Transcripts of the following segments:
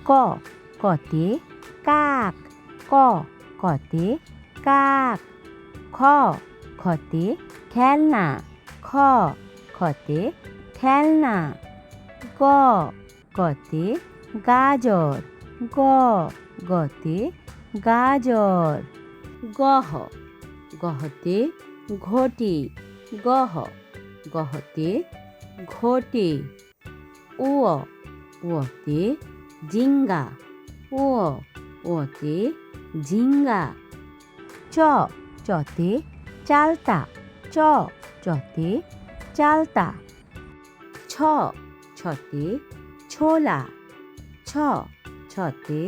ক কতে কাক, ক কতে কাক। খ খতে খেলনা, খ খতে খেলনা। গ গতে গাজর, গ গতে গাজর। গহ গহতে ঘটি, গহ গহতে ঘটি। উ উতে জিঙ্গা, উ উতে ঝিঙ্গা। চ চতে চালতা, চ চতে চালতা। ছ ছতে ছোলা, ছ ছতে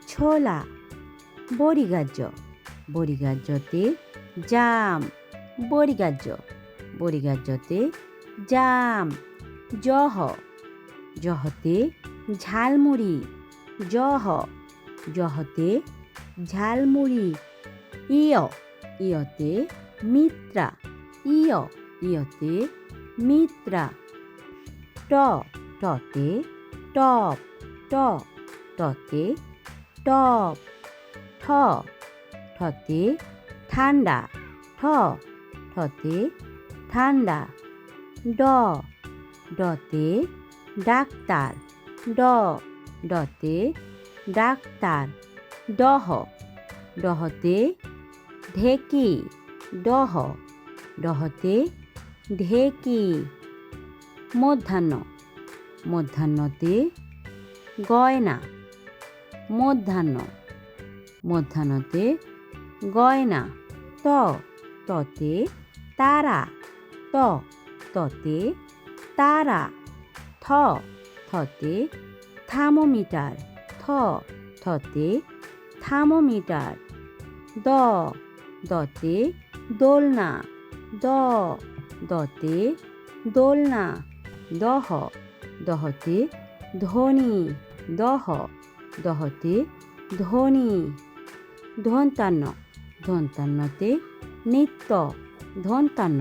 ছোলা। বরিগাহ্য বরিগাহ্যতে জাম, বরিগাহ্য বরিগাহ্যতে জাম। জহ জহতে ঝালমুড়ি, জহ জহতে ঝালমুড়ি। ইয় ইয়তে মিত্রা, ইয় ইয়তে মিত্রা। ট টতে টপ, ট টতে টপ। ঠ ঠতে ঠান্ডা, ঠ ঠতে ঠান্ডা। ড ডতে ডাক্তার, ড ডতে ডাক্তার। ডহ ডহতে ঢেকি, ডহ ডহতে ঢেকি। মধ্যাহ্ন মধ্যাহ্নতে গয়না, মধ্যাহ্ন মধ্যাহ্নতে গয়না। ত ততে তারা, ত ততে তারা। থ থতে থার্মোমিটার, থ থতে থার্মোমিটার। দ দতে দোলনা, দ দতে দোলনা। দহ দহতে ধনী, দহ দহতে ধনী। ধন্তান্ন ধন্তান্নতে নিত্য, ধন্তান্ন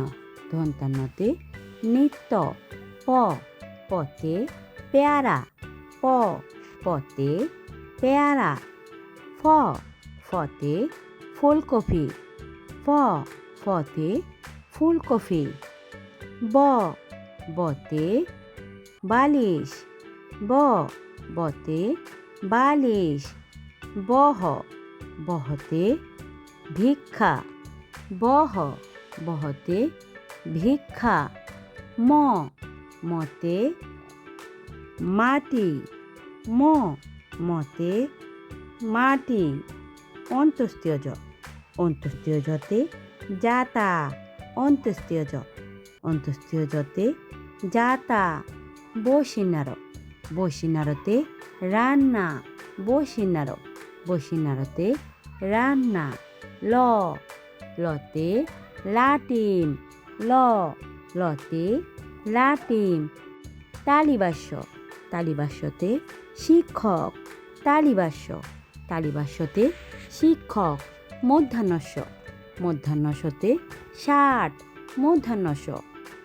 ধন্তান্নতে নিত্য। প পতে পেয়ারা, প পতে পেয়ারা। ফ ফতে ফুলকপি, ফ ফতে ফুলকপি। ব বতে বালিশ, ব বতে বালিশ। বহ বহতে ভিক্ষা, বহ বহতে ভিক্ষা। ম মতে মাটি, ম মতে মাটি। অন্ত্যেষ্টিয় জ অন্ত্যেষ্টিয় জতে যাতা, অন্ত্যেষ্টিয় জ অন্ত্যেষ্টিয় জতে যাতা। বসিন্নার বসিন্নারতে রান্না, বসিন্নার বসিন্নারতে রান্না। ল লতে লাটিম, ল লতে লাটিম। তালিবাস্য তালিবাস্যতে শিক্ষক, তালিবাস্য তালিবাস্যতে শিক্ষক। মধ্যাহ্নস্য মধ্যাহ্নস্যতে ষাট, মধ্যাহ্নস্য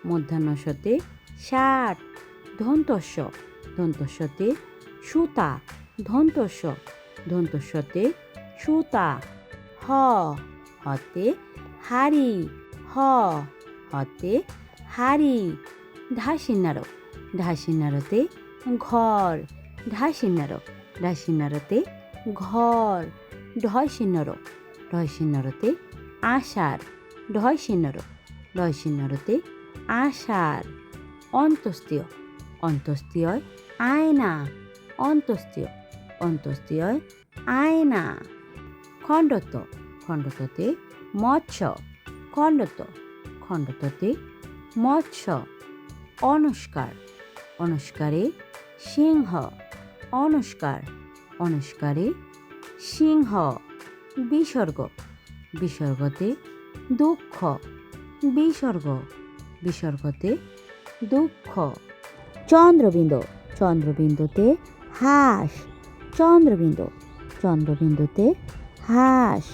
মধ্যাহ্নস্যতে ষাট। দন্তস্য দন্তস্যতে সুতা, দন্তস্য দন্তস্যতে সুতা। হ হতে হাড়ি, হ হতে হাড়ি। ঢাসিন্নার ঢাসিন্নারতে ঘর, ঢাসিন্নার ঢাসিন্নারতে ঘর। ঢয়সিন্নর ঢয়সিন্নরতে আষাঢ়, ঢয়সিন্নর ঢয়সিন্নরতে আষাঢ়। অন্ত্যেষ্টিয় অন্ত্যেষ্টিয় আয়না, অন্ত্যেষ্টিয় অন্ত্যেষ্টিয় আয়না। খণ্ডত্ব খণ্ডত্বতে মৎস্য, খণ্ডত্ব খণ্ডত্বতে মৎস্য। অনুষ্কার অনুষ্কারে সিংহ, অনুষ্কার অনুষ্কারে সিংহ। বিসর্গ বিসর্গতে দুঃখ, বিসর্গ বিসর্গতে দুঃখ। চন্দ্রবিন্দু চন্দ্রবিন্দুতে হাঁস, চন্দ্রবিন্দু চন্দ্রবিন্দুতে হাঁস।